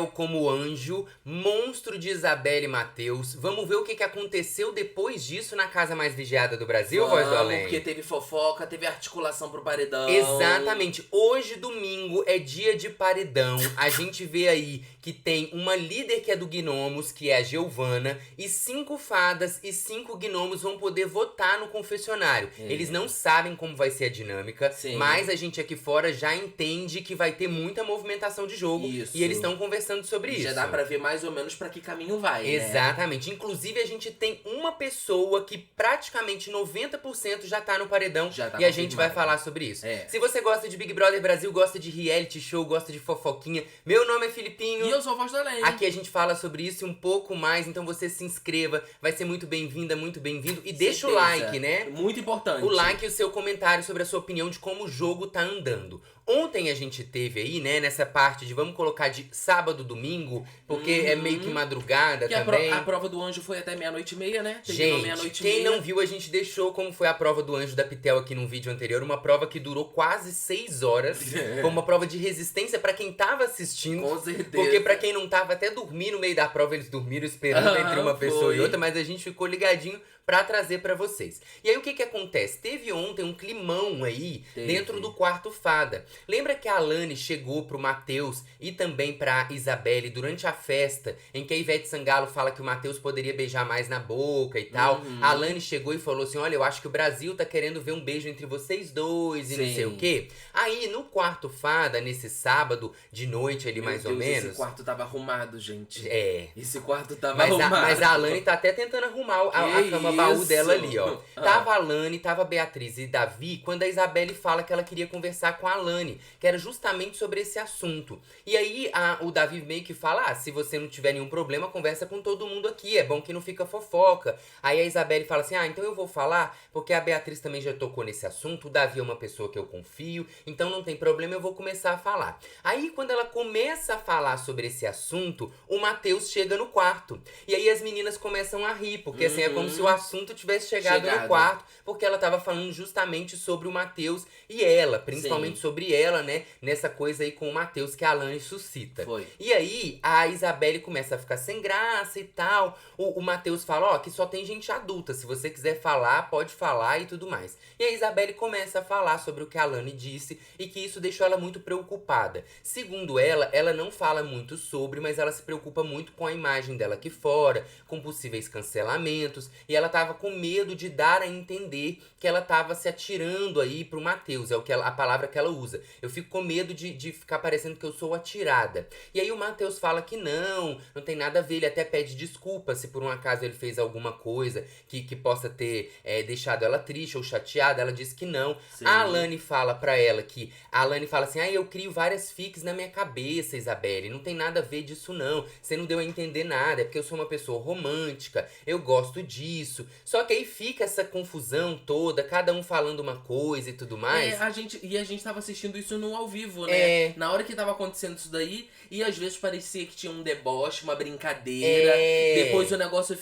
Pitel como anjo, monstro de Isabelle Mateus. Vamos ver o que aconteceu depois disso na casa mais vigiada do Brasil, Voz do Além? Porque teve fofoca, teve articulação pro paredão. Exatamente. Hoje, domingo, é dia de paredão. A gente vê aí que tem uma líder que é do Gnomos, que é a Giovana, e 5 fadas e 5 gnomos vão poder votar no confessionário. Eles não sabem como vai ser a dinâmica, mas a gente aqui fora já entende que vai ter muita movimentação de jogo. Isso. E eles estão conversando sobre isso. Já dá pra ver mais ou menos pra que caminho vai, Exatamente. Né? Inclusive, a gente tem uma pessoa que praticamente 90% já tá no paredão. E a gente vai falar sobre isso. Se você gosta de Big Brother Brasil, gosta de reality show, gosta de fofoquinha, meu nome é Filipinho. E eu sou a Voz do Além. Aqui a gente fala sobre isso e um pouco mais, então você se inscreva, vai ser muito bem-vinda, muito bem-vindo. E deixa o like, né? Muito importante. O like e o seu comentário sobre a sua opinião de como o jogo tá andando. Ontem a gente teve aí, né, nessa parte de vamos colocar de sábado, domingo, porque é meio que madrugada que também. A prova do anjo foi até 00:30, né? Gente, quem não viu, a gente deixou como foi a prova do anjo da Pitel aqui num vídeo anterior. Uma prova que durou quase 6 horas. Foi uma prova de resistência pra quem tava assistindo. Com certeza. Porque pra quem não tava, até dormir no meio da prova, eles dormiram esperando entre uma pessoa e outra. Mas a gente ficou ligadinho pra trazer pra vocês. E aí o que acontece? Teve ontem um climão aí dentro do quarto fada. Lembra que a Alane chegou pro Matheus e também pra Isabelle durante a festa, em que a Ivete Sangalo fala que o Matheus poderia beijar mais na boca e tal. A Alane chegou e falou assim, olha, eu acho que o Brasil tá querendo ver um beijo entre vocês dois e não sei o quê. Aí no quarto fada, nesse sábado de noite ali mais ou menos... Esse quarto tava arrumado, gente. Esse quarto tava arrumado. Mas a Alane tá até tentando arrumar a cama baú dela ali, ó. Tava a Alane, tava a Beatriz e Davi, quando a Isabelle fala que ela queria conversar com a Alane, que era justamente sobre esse assunto. E aí o Davi meio que fala, se você não tiver nenhum problema, conversa com todo mundo aqui, é bom que não fica fofoca. Aí a Isabelle fala assim, então eu vou falar, porque a Beatriz também já tocou nesse assunto, o Davi é uma pessoa que eu confio, então não tem problema, eu vou começar a falar. Aí quando ela começa a falar sobre esse assunto, o Matheus chega no quarto. E aí as meninas começam a rir, porque assim, é como se o assunto tivesse chegado no quarto, porque ela tava falando justamente sobre o Matheus e ela, principalmente sobre ela, né, nessa coisa aí com o Matheus que a Alane suscita. E aí a Isabelle começa a ficar sem graça e tal, o Matheus fala, que só tem gente adulta, se você quiser falar, pode falar e tudo mais. E a Isabelle começa a falar sobre o que a Alane disse e que isso deixou ela muito preocupada. Segundo ela não fala muito sobre, mas ela se preocupa muito com a imagem dela aqui fora, com possíveis cancelamentos, e ela tava com medo de dar a entender que ela tava se atirando aí pro Matheus, a palavra que ela usa. Eu fico com medo de ficar parecendo que eu sou atirada. E aí o Matheus fala que não tem nada a ver, ele até pede desculpa se por um acaso ele fez alguma coisa que possa ter deixado ela triste ou chateada. Ela diz que não. A Alane fala pra ela que... A Alane fala assim, eu crio várias fics na minha cabeça, Isabelle, não tem nada a ver disso não. Você não deu a entender nada, é porque eu sou uma pessoa romântica, eu gosto disso. Só que aí fica essa confusão toda, cada um falando uma coisa e tudo mais. A gente tava assistindo isso no ao vivo, né? Na hora que tava acontecendo isso daí, e às vezes parecia que tinha um deboche, uma brincadeira. Depois o negócio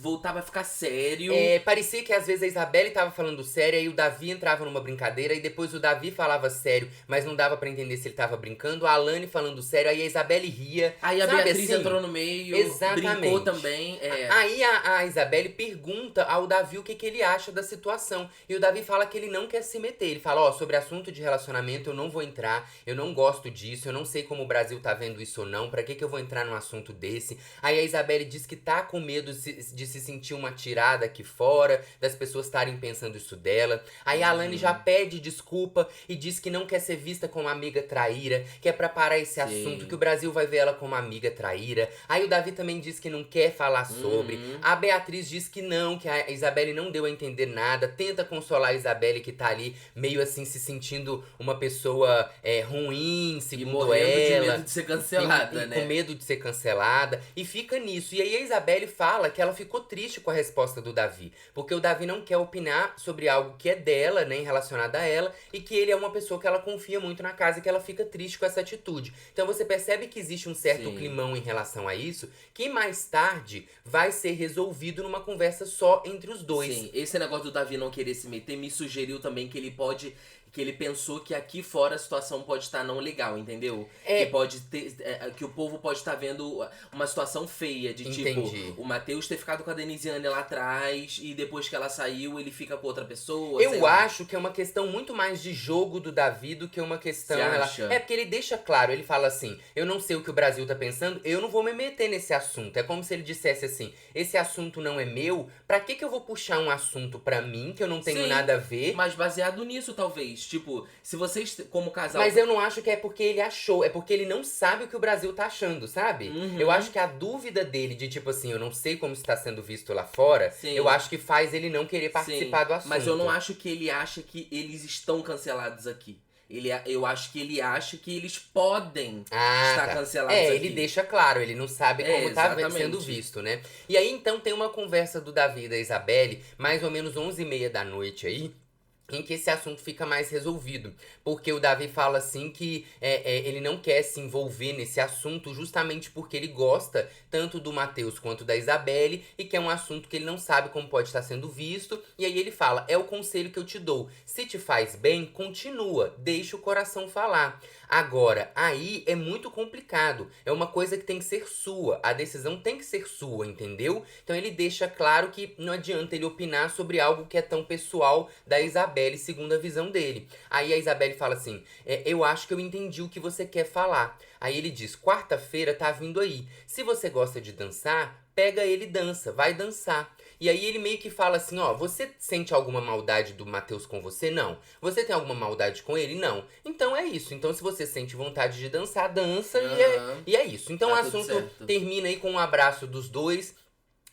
voltava a ficar sério. Parecia que às vezes a Isabelle tava falando sério, aí o Davi entrava numa brincadeira, e depois o Davi falava sério, mas não dava pra entender se ele tava brincando. A Alane falando sério, aí a Isabelle ria. Aí a Beatriz entrou no meio, brincou também. Aí a Isabelle pergunta ao Davi o que ele acha da situação. E o Davi fala que ele não quer se meter. Ele fala, sobre assunto de relacionamento eu não vou entrar, eu não gosto disso, eu não sei como o Brasil tá vendo isso ou não, pra que eu vou entrar num assunto desse? Aí a Isabelle diz que tá com medo de se sentir uma tirada aqui fora, das pessoas estarem pensando isso dela. Aí a Alane já pede desculpa e diz que não quer ser vista como amiga traíra, que é pra parar esse assunto, que o Brasil vai ver ela como amiga traíra. Aí o Davi também diz que não quer falar sobre. A Beatriz diz que não, que a Isabelle não deu a entender nada, tenta consolar a Isabelle que tá ali meio assim se sentindo uma pessoa ruim, segundo ela. De medo de ser cancelada, né? Com medo de ser cancelada. E fica nisso. E aí a Isabelle fala que ela ficou triste com a resposta do Davi. Porque o Davi não quer opinar sobre algo que é dela, né, relacionado a ela. E que ele é uma pessoa que ela confia muito na casa e que ela fica triste com essa atitude. Então você percebe que existe um certo climão em relação a isso, que mais tarde vai ser resolvido numa conversa só entre os dois. Esse negócio do Davi não querer se meter me sugeriu também que ele pode que ele pensou que aqui fora a situação pode estar não legal, entendeu? Que pode ter. Que o povo pode estar vendo uma situação feia, de tipo, o Matheus ter ficado com a Denisiane lá atrás e depois que ela saiu, ele fica com outra pessoa. Eu acho que é uma questão muito mais de jogo do Davi do que uma questão. É porque ele deixa claro, ele fala assim: eu não sei o que o Brasil tá pensando, eu não vou me meter nesse assunto. É como se ele dissesse assim: esse assunto não é meu, pra que eu vou puxar um assunto pra mim que eu não tenho nada a ver? Mas baseado nisso, talvez. Tipo, se vocês, como casal. Mas eu não acho que é porque ele achou, é porque ele não sabe o que o Brasil tá achando, sabe? Eu acho que a dúvida dele de tipo assim, eu não sei como está sendo visto lá fora, eu acho que faz ele não querer participar do assunto. Mas eu não acho que ele acha que eles estão cancelados aqui. Eu acho que ele acha que eles podem estar cancelados aqui. Ele deixa claro, ele não sabe como tá sendo visto, né? E aí, então, tem uma conversa do Davi e da Isabelle, mais ou menos 11h30 da noite aí, em que esse assunto fica mais resolvido. Porque o Davi fala assim que ele não quer se envolver nesse assunto justamente porque ele gosta tanto do Matheus quanto da Isabelle e que é um assunto que ele não sabe como pode estar sendo visto. E aí ele fala, é o conselho que eu te dou. Se te faz bem, continua, deixa o coração falar. Agora, aí é muito complicado. É uma coisa que tem que ser sua. A decisão tem que ser sua, entendeu? Então ele deixa claro que não adianta ele opinar sobre algo que é tão pessoal da Isabelle, segundo a visão dele. Aí a Isabelle fala assim, eu acho que eu entendi o que você quer falar. Aí ele diz, quarta-feira tá vindo aí. Se você gosta de dançar, pega ele e dança, vai dançar. E aí ele meio que fala assim, ó, você sente alguma maldade do Matheus com você? Não. Você tem alguma maldade com ele? Não. Então é isso. Então se você sente vontade de dançar, dança e é isso. Então o assunto termina aí com um abraço dos dois.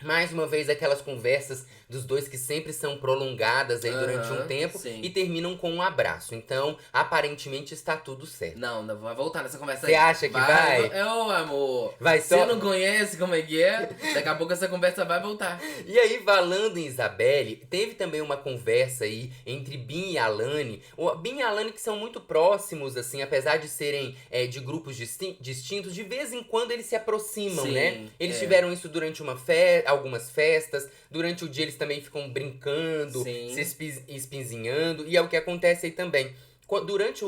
Mais uma vez aquelas conversas dos dois que sempre são prolongadas aí durante um tempo e terminam com um abraço. Então, aparentemente está tudo certo. Não, vai voltar nessa conversa aí. Você acha que vai? Amor. Vai só... Você não conhece como é que é? Daqui a pouco essa conversa vai voltar. E aí, falando em Isabelle, teve também uma conversa aí entre Bin e Alane. O Bin e Alane que são muito próximos, assim, apesar de serem de grupos distintos, de vez em quando eles se aproximam, né? Eles tiveram isso durante algumas festas, durante o dia eles também ficam brincando, se espinzinhando, e é o que acontece aí também. Durante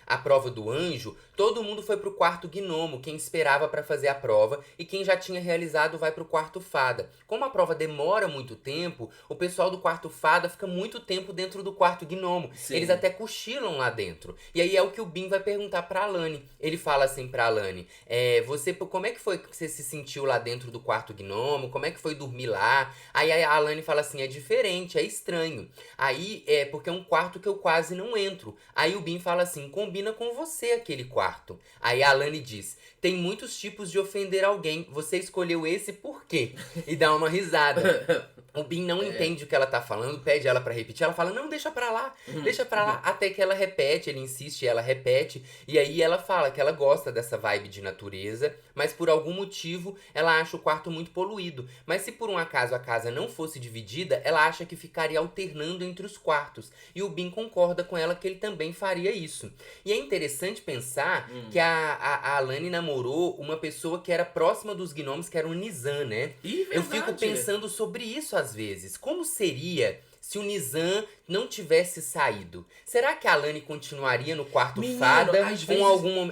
a prova do anjo, todo mundo foi pro quarto gnomo, quem esperava pra fazer a prova, e quem já tinha realizado vai pro quarto fada. Como a prova demora muito tempo, o pessoal do quarto fada fica muito tempo dentro do quarto gnomo. Eles até cochilam lá dentro. E aí é o que o Bin vai perguntar pra Alane. Ele fala assim pra Alane, como é que foi que você se sentiu lá dentro do quarto gnomo? Como é que foi dormir lá? Aí a Alane fala assim, é diferente, é estranho. Aí porque é um quarto que eu quase não entro. Aí o Bin fala assim, combina com você aquele quarto. Aí a Alane diz, tem muitos tipos de ofender alguém, você escolheu esse por quê? E dá uma risada. O Bin não entende o que ela tá falando, pede ela pra repetir, ela fala, não, deixa pra lá, até que ela repete, ele insiste, ela repete, e aí ela fala que ela gosta dessa vibe de natureza, mas por algum motivo ela acha o quarto muito poluído, mas se por um acaso a casa não fosse dividida, ela acha que ficaria alternando entre os quartos, e o Bin concorda com ela que ele também faria isso. E é interessante pensar que a Alane namorou uma pessoa que era próxima dos gnomos, que era o Nizam, né? Eu fico pensando sobre isso às vezes. Como seria se o Nizam não tivesse saído? Será que a Alane continuaria no quarto fada? Ou em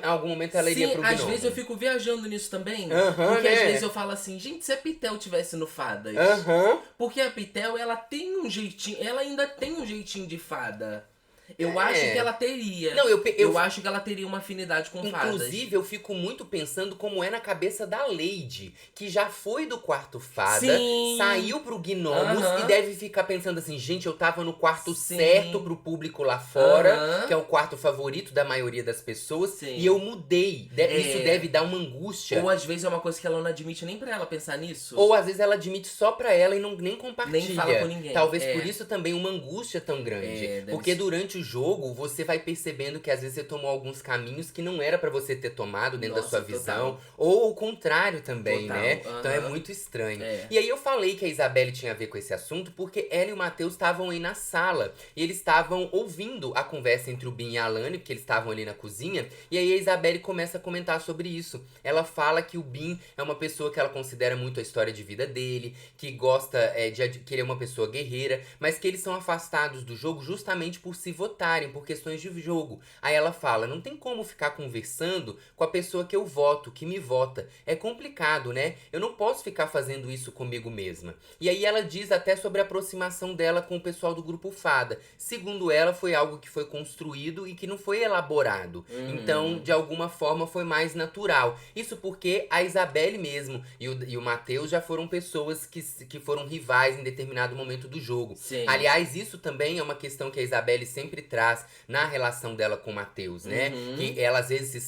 algum momento ela iria pro gnomo? Às vezes eu fico viajando nisso também. Porque às vezes eu falo assim, gente, se a Pitel tivesse no Fadas. Porque a Pitel, ela tem um jeitinho, ela ainda tem um jeitinho de fada. Eu acho que ela teria. Não, eu acho que ela teria uma afinidade com fadas. Inclusive, eu fico muito pensando como é na cabeça da Lady, que já foi do quarto fada, saiu pro Gnomos e deve ficar pensando assim, gente, eu tava no quarto certo pro público lá fora, que é o quarto favorito da maioria das pessoas, e eu mudei. Isso deve dar uma angústia. Ou às vezes é uma coisa que ela não admite nem pra ela pensar nisso. Ou às vezes ela admite só pra ela e nem compartilha. Nem fala com ninguém. Talvez por isso também uma angústia tão grande. Porque durante o jogo, você vai percebendo que às vezes você tomou alguns caminhos que não era pra você ter tomado dentro da sua visão. Ou o contrário também, né? Então é muito estranho. E aí eu falei que a Isabelle tinha a ver com esse assunto porque ela e o Matheus estavam aí na sala. E eles estavam ouvindo a conversa entre o Bin e a Alane, porque eles estavam ali na cozinha. E aí a Isabelle começa a comentar sobre isso. Ela fala que o Bin é uma pessoa que ela considera muito a história de vida dele, que gosta que ele é uma pessoa guerreira, mas que eles são afastados do jogo justamente por se votarem por questões de jogo. Aí ela fala, não tem como ficar conversando com a pessoa que eu voto, que me vota. É complicado, né? Eu não posso ficar fazendo isso comigo mesma. E aí ela diz até sobre a aproximação dela com o pessoal do grupo Fada. Segundo ela, foi algo que foi construído e que não foi elaborado. Então, de alguma forma, foi mais natural. Isso porque a Isabelle mesmo e o Matheus já foram pessoas que foram rivais em determinado momento do jogo. Sim. Aliás, isso também é uma questão que a Isabelle sempre traz na relação dela com o Matheus, né? Que ela às vezes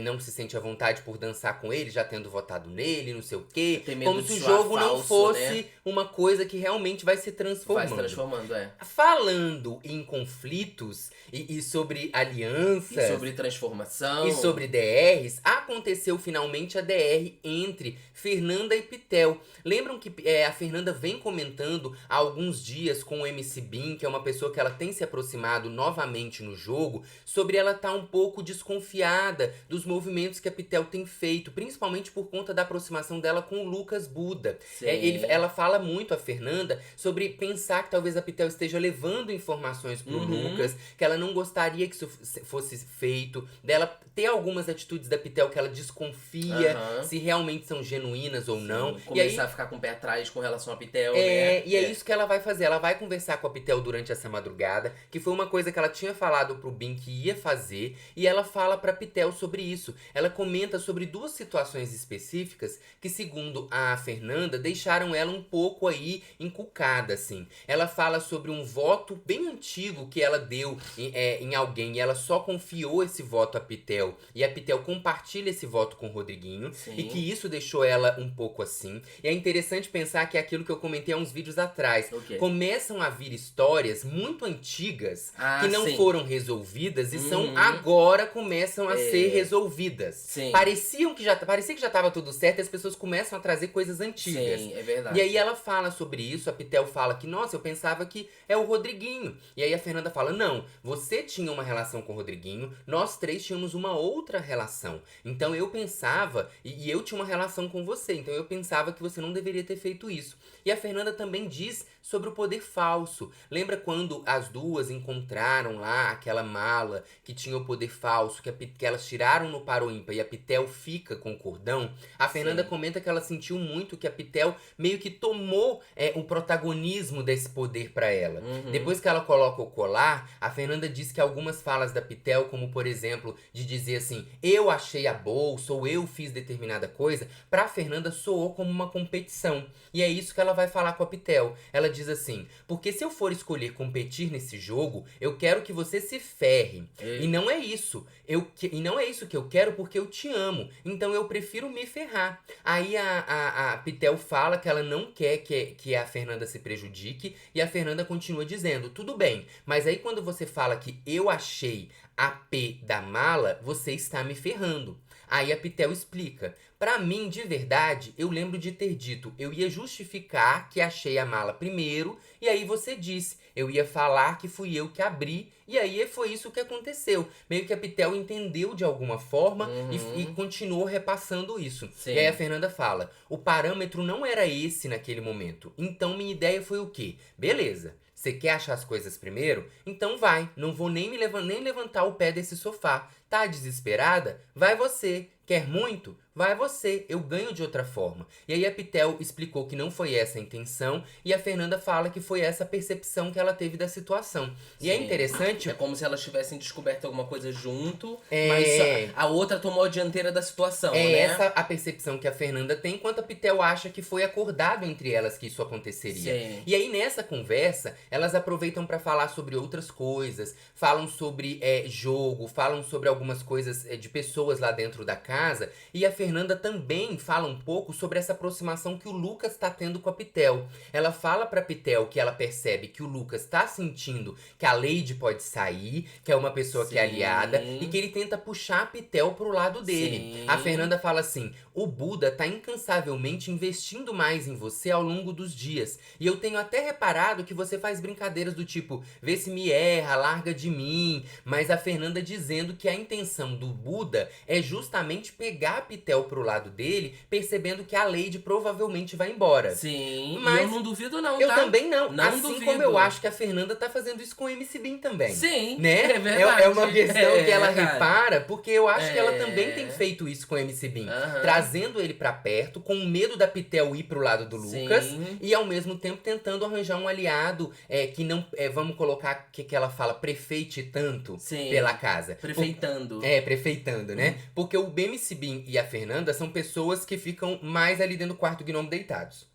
não se sente à vontade por dançar com ele, já tendo votado nele, não sei o quê. Como se o jogo não fosse uma coisa que realmente vai se transformando. Vai se transformando, Falando em conflitos e sobre alianças. E sobre transformação. E sobre DRs, aconteceu finalmente a DR entre Fernanda e Pitel. Lembram que a Fernanda vem comentando há alguns dias com o MC Bin, que é uma pessoa que ela tem se aproximado novamente no jogo, sobre ela estar um pouco desconfiada dos movimentos que a Pitel tem feito, principalmente por conta da aproximação dela com o Lucas Buda. Ela fala muito, a Fernanda, sobre pensar que talvez a Pitel esteja levando informações pro Lucas, que ela não gostaria que isso fosse feito, dela ter algumas atitudes da Pitel que ela desconfia se realmente são genuínas ou não. Começar a ficar com o pé atrás com relação a Pitel, né? E é isso que ela vai fazer. Ela vai conversar com a Pitel durante essa madrugada, que foi uma coisa que ela tinha falado pro Bin que ia fazer, e ela fala pra Pitel sobre isso. Ela comenta sobre duas situações específicas que, segundo a Fernanda, deixaram ela um pouco aí encucada, assim. Ela fala sobre um voto bem antigo que ela deu em alguém, e ela só confiou esse voto a Pitel, e a Pitel compartilha esse voto com o Rodriguinho, e que isso deixou ela um pouco assim. E é interessante pensar que é aquilo que eu comentei há uns vídeos atrás. Começam a vir histórias muito antigas que não foram resolvidas e agora começam a ser resolvidas. Parecia que já estava tudo certo e as pessoas começam a trazer coisas antigas. Sim, é verdade. E aí ela fala sobre isso, a Pitel fala que, nossa, eu pensava que é o Rodriguinho. E aí a Fernanda fala, não, você tinha uma relação com o Rodriguinho, nós três tínhamos uma outra relação. Então eu pensava, e eu tinha uma relação com você, então eu pensava que você não deveria ter feito isso. E a Fernanda também diz sobre o poder falso. Lembra quando as duas encontraram lá aquela mala que tinha o poder falso, que elas tiraram no Par ou Ímpar e a Pitel fica com o cordão? A Fernanda comenta que ela sentiu muito que a Pitel meio que tomou o protagonismo desse poder pra ela. Depois que ela coloca o colar, a Fernanda diz que algumas falas da Pitel, como por exemplo, de dizer assim, eu achei a bolsa ou eu fiz determinada coisa, pra Fernanda soou como uma competição. E é isso que ela vai falar com a Pitel. Ela diz assim, porque se eu for escolher competir nesse jogo, eu quero que você se ferre. E não é isso. E não é isso que eu quero porque eu te amo. Então eu prefiro me ferrar. Aí a Pitel fala que ela não quer que a Fernanda se prejudique. E a Fernanda continua dizendo, tudo bem, mas aí quando você fala que eu achei a P da mala, você está me ferrando. Aí a Pitel explica, pra mim, de verdade, eu lembro de ter dito, eu ia justificar que achei a mala primeiro, e aí você disse, eu ia falar que fui eu que abri, e aí foi isso que aconteceu. Meio que a Pitel entendeu de alguma forma e continuou repassando isso. E aí a Fernanda fala, o parâmetro não era esse naquele momento, então minha ideia foi o quê? Beleza. Você quer achar as coisas primeiro? Então vai, não vou nem levantar o pé desse sofá. Tá desesperada? Vai você. Quer muito? Vai você, eu ganho de outra forma. E aí a Pitel explicou que não foi essa a intenção e a Fernanda fala que foi essa a percepção que ela teve da situação. E é interessante... É como se elas tivessem descoberto alguma coisa junto, mas a outra tomou a dianteira da situação, né? Essa a percepção que a Fernanda tem, enquanto a Pitel acha que foi acordado entre elas que isso aconteceria. E aí nessa conversa, elas aproveitam para falar sobre outras coisas, falam sobre jogo, falam sobre algumas coisas de pessoas lá dentro da casa, e a Fernanda também fala um pouco sobre essa aproximação que o Lucas tá tendo com a Pitel. Ela fala pra Pitel que ela percebe que o Lucas tá sentindo que a Lady pode sair, que é uma pessoa que é aliada, e que ele tenta puxar a Pitel pro lado dele. A Fernanda fala assim, o Buda tá incansavelmente investindo mais em você ao longo dos dias, e eu tenho até reparado que você faz brincadeiras do tipo, vê se me erra, larga de mim, mas a Fernanda dizendo que a intenção do Buda é justamente pegar a Pitel Pitel pro lado dele, percebendo que a Lady provavelmente vai embora. Sim, mas eu não duvido não, tá? Eu também não. Não assim duvido. como eu acho que a Fernanda tá fazendo isso com o MC Bin também. Sim, né? é verdade. É uma questão que ela repara, porque eu acho que ela também tem feito isso com o MC Bin. Trazendo ele pra perto, com medo da Pitel ir pro lado do Lucas. Sim. E ao mesmo tempo tentando arranjar um aliado que não, vamos colocar que ela fala, prefeite tanto pela casa. Prefeitando. Prefeitando, né? Porque o MC Bin e a Fernanda são pessoas que ficam mais ali dentro do quarto gnomo deitados.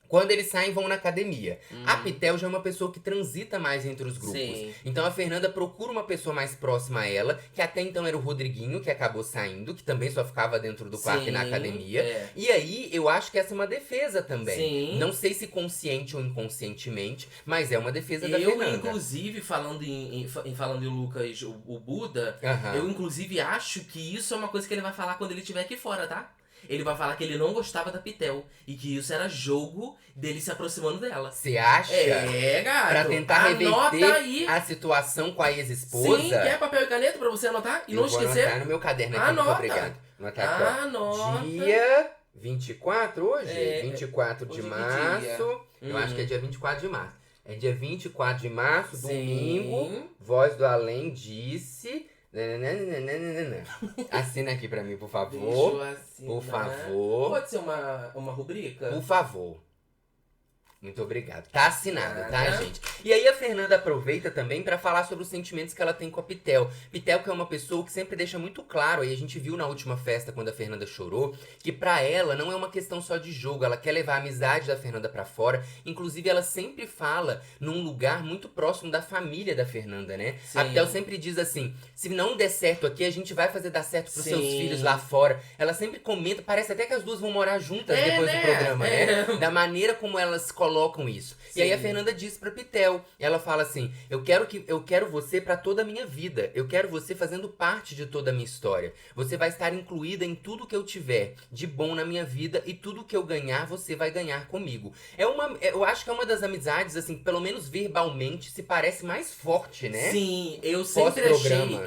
Quando eles saem, vão na academia. A Pitel já é uma pessoa que transita mais entre os grupos. Sim. Então a Fernanda procura uma pessoa mais próxima a ela, que até então era o Rodriguinho, que acabou saindo, que também só ficava dentro do quarto e na academia. E aí, eu acho que essa é uma defesa também. Sim. Não sei se consciente ou inconscientemente, mas é uma defesa da Fernanda. Eu, inclusive, falando em Lucas, o Buda, eu, inclusive, acho que isso é uma coisa que ele vai falar quando ele estiver aqui fora, tá? Ele vai falar que ele não gostava da Pitel. E que isso era jogo dele se aproximando dela. Você acha? Gato. Pra tentar reverter a situação com a ex-esposa? Sim, quer papel e caneta pra você anotar? E não esquecer? Vou anotar no meu caderno aqui, muito obrigado. Anota. Dia 24 hoje? 24 de março. Eu acho que é dia 24 de março. É dia 24 de março, domingo. Voz do Além disse... Assina aqui pra mim, por favor. Deixa eu assinar. Por favor. Pode ser uma rubrica? Por favor. Muito obrigado. Tá assinado, tá, gente? E aí a Fernanda aproveita também pra falar sobre os sentimentos que ela tem com a Pitel. Pitel que é uma pessoa que sempre deixa muito claro, aí a gente viu na última festa quando a Fernanda chorou, que pra ela não é uma questão só de jogo, ela quer levar a amizade da Fernanda pra fora. Inclusive ela sempre fala num lugar muito próximo da família da Fernanda, né? Sim. A Pitel sempre diz assim, se não der certo aqui, a gente vai fazer dar certo pros seus filhos lá fora. Ela sempre comenta, parece até que as duas vão morar juntas depois do programa, né? Da maneira como elas colocam isso. Sim. E aí a Fernanda diz pra Pitel, ela fala assim, eu quero você pra toda a minha vida, eu quero você fazendo parte de toda a minha história, você vai estar incluída em tudo que eu tiver de bom na minha vida e tudo que eu ganhar, você vai ganhar comigo. Eu acho que é uma das amizades, assim, pelo menos verbalmente, se parece mais forte, né? Sim, eu sempre achei,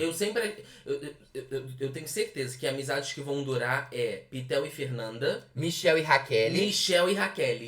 eu tenho certeza que amizades que vão durar é Pitel e Fernanda, Michel e Raquel.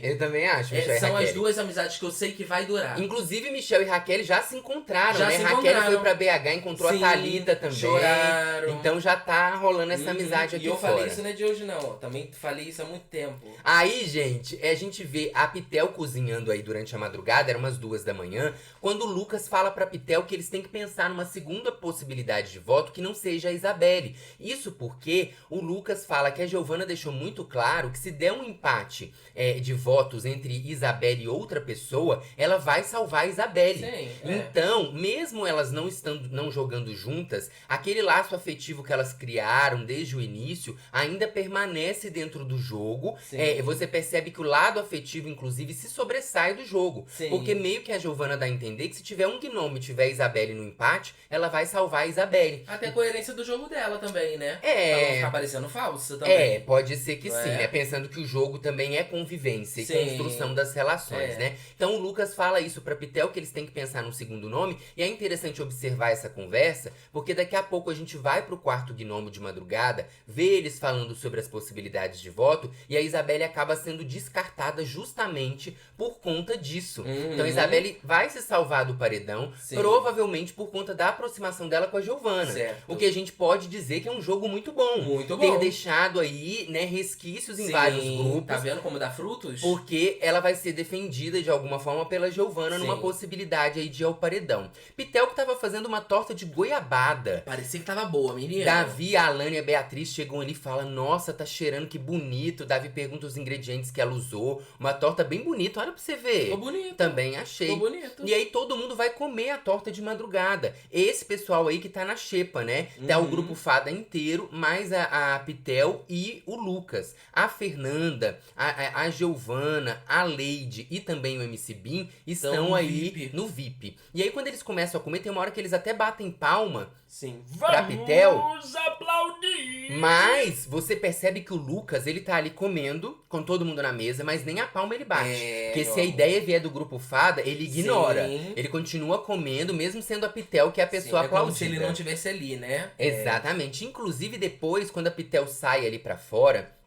Eu também acho, Michel e são Raquel. as duas amizades que eu sei que vai durar. Inclusive, Michel e Raquel já se encontraram, né? Raquel foi pra BH, encontrou a Thalita também. Choraram. Então já tá rolando essa amizade aqui fora. E eu falei isso não é de hoje não, também falei isso há muito tempo. Aí, gente, a gente vê a Pitel cozinhando aí durante a madrugada, eram umas 2 da manhã, quando o Lucas fala pra Pitel que eles têm que pensar numa segunda possibilidade de voto que não seja a Isabelle. Isso porque o Lucas fala que a Giovana deixou muito claro que se der um empate de votos entre Isabelle e outra pessoa, ela vai salvar a Isabelle. Sim, então, mesmo elas não jogando juntas, aquele laço afetivo que elas criaram desde o início ainda permanece dentro do jogo. Você percebe que o lado afetivo, inclusive, se sobressai do jogo. Sim. Porque meio que a Giovana dá a entender que se tiver um gnomo e tiver a Isabelle no empate, ela vai salvar a Isabelle. Até a coerência do jogo dela também, né? Pra não ficar parecendo falsa também. Pode ser que sim, né? Pensando que o jogo também é convivência e construção das relações, né? Então o Lucas fala isso pra Pitel, que eles têm que pensar num segundo nome, e é interessante observar essa conversa, porque daqui a pouco a gente vai pro quarto gnomo de madrugada, vê eles falando sobre as possibilidades de voto, e a Isabelle acaba sendo descartada justamente por conta disso. Então a Isabelle vai se salvar do paredão, provavelmente por conta da aproximação dela com a Giovana. O que a gente pode dizer que é um jogo muito bom. Muito bom. Ter deixado aí, né, resquícios em vários grupos. Tá vendo como dá frutos? Porque ela vai ser defendida de alguma forma pela Giovana numa possibilidade aí de ir ao paredão. Pitel que tava fazendo uma torta de goiabada. Parecia que tava boa, menina. Davi, a Alane e a Beatriz chegam ali e falam, nossa, tá cheirando, que bonito. Davi pergunta os ingredientes que ela usou. Uma torta bem bonita, olha pra você ver. Ficou bonito. Também achei. Ficou bonito. E aí todo mundo vai comer a torta de madrugada. Esse pessoal aí que tá na xepa, né? Tá o grupo Fada inteiro, mais a Pitel e o Lucas. A Fernanda, a Giovana, a Lady Lady e também o MC Bin estão aí VIP. no VIP. E aí quando eles começam a comer, tem uma hora que eles até batem palma. Sim. Pra Pitel. Vamos aplaudir! Mas você percebe que o Lucas, ele tá ali comendo com todo mundo na mesa, mas nem a palma ele bate. Porque se a ideia vier do grupo Fada, ele ignora. Sim. Ele continua comendo, mesmo sendo a Pitel que é a pessoa aplaudida. Como se ele não tivesse ali, né? Exatamente. Inclusive depois, quando a Pitel sai ali pra fora,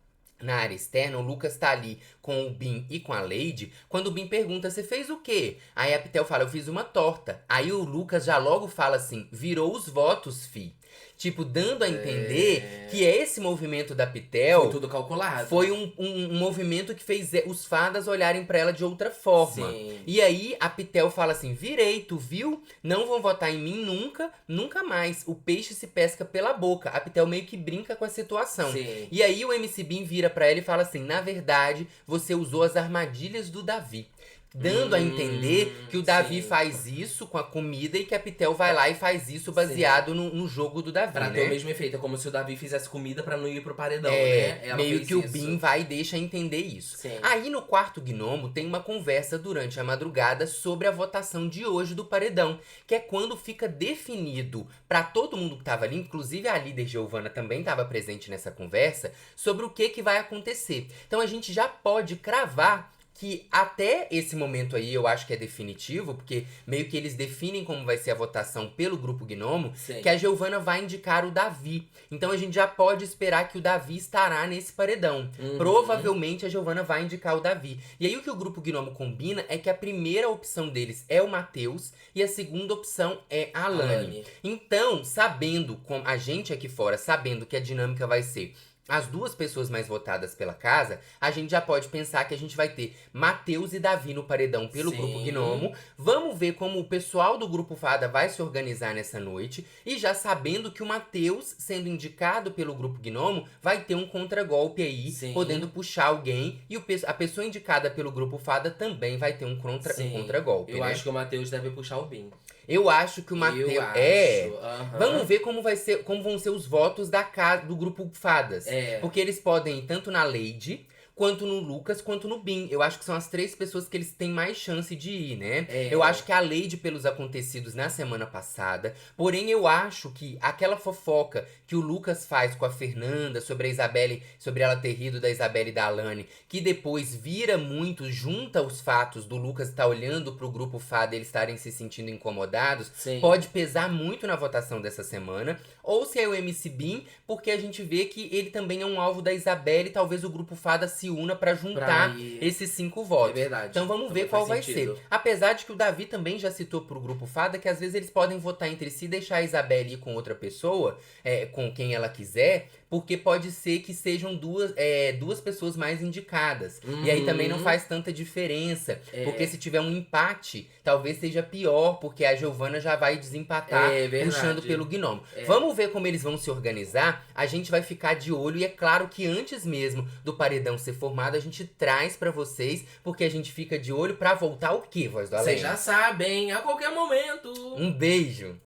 na área externa, o Lucas tá ali com o Bin e com a Lady. Quando o Bin pergunta, você fez o quê? Aí a Pitel fala, eu fiz uma torta. Aí o Lucas já logo fala assim, virou os votos, fi. Tipo, dando a entender que esse movimento da Pitel... Foi tudo calculado. Foi um movimento que fez os fadas olharem pra ela de outra forma. Sim. E aí a Pitel fala assim, virei, tu viu? Não vão votar em mim nunca, nunca mais. O peixe se pesca pela boca. A Pitel meio que brinca com a situação. Sim. E aí o MC Bin vira pra ela e fala assim, na verdade, você usou as armadilhas do Davi. Dando a entender que o Davi faz isso com a comida e que a Pitel vai lá e faz isso baseado no jogo do Davi, pra né? ter o mesmo efeito, é como se o Davi fizesse comida pra não ir pro paredão, né? Ela meio fez que o isso. Bin vai e deixa entender isso. Sim. Aí no quarto gnomo tem uma conversa durante a madrugada sobre a votação de hoje do paredão, que é quando fica definido pra todo mundo que tava ali, inclusive a líder Giovana também estava presente nessa conversa, sobre o que vai acontecer. Então a gente já pode cravar que até esse momento aí eu acho que é definitivo, porque meio que eles definem como vai ser a votação pelo grupo Gnomo, que a Giovana vai indicar o Davi. Então a gente já pode esperar que o Davi estará nesse paredão. Provavelmente a Giovana vai indicar o Davi. E aí o que o grupo Gnomo combina é que a primeira opção deles é o Matheus e a segunda opção é a Alane. Então, sabendo, com a gente aqui fora, sabendo que a dinâmica vai ser as duas pessoas mais votadas pela casa, a gente já pode pensar que a gente vai ter Matheus e Davi no paredão pelo grupo Gnomo. Vamos ver como o pessoal do grupo Fada vai se organizar nessa noite. E já sabendo que o Matheus, sendo indicado pelo grupo Gnomo, vai ter um contragolpe aí, podendo puxar alguém. E a pessoa indicada pelo grupo Fada também vai ter um contragolpe. Eu acho que o Matheus deve puxar o Bin. Eu acho que o Matheus... Vamos ver como vão ser os votos do grupo Fadas. Porque eles podem ir tanto na Lady, quanto no Lucas, quanto no Bin. Eu acho que são as três pessoas que eles têm mais chance de ir, né? Eu acho que a Lady pelos acontecidos na semana passada. Porém, eu acho que aquela fofoca que o Lucas faz com a Fernanda sobre a Isabelle, sobre ela ter rido da Isabelle e da Alane, que depois vira muito, junta os fatos do Lucas estar olhando pro grupo Fada e eles estarem se sentindo incomodados, pode pesar muito na votação dessa semana. Ou se é o MC Bin, porque a gente vê que ele também é um alvo da Isabelle e talvez o grupo Fada se una pra juntar esses 5 votos. É verdade. Então vamos ver qual vai ser. Apesar de que o Davi também já citou pro grupo Fada que às vezes eles podem votar entre si e deixar a Isabelle ir com outra pessoa, com quem ela quiser, porque pode ser que sejam duas pessoas mais indicadas. E aí também não faz tanta diferença. Porque se tiver um empate, talvez seja pior, porque a Giovana já vai desempatar puxando pelo Gnomo. Vamos ver como eles vão se organizar. A gente vai ficar de olho e é claro que antes mesmo do paredão ser formado, a gente traz pra vocês, porque a gente fica de olho pra voltar o quê, Voz do Além? Vocês já sabem, a qualquer momento. Um beijo!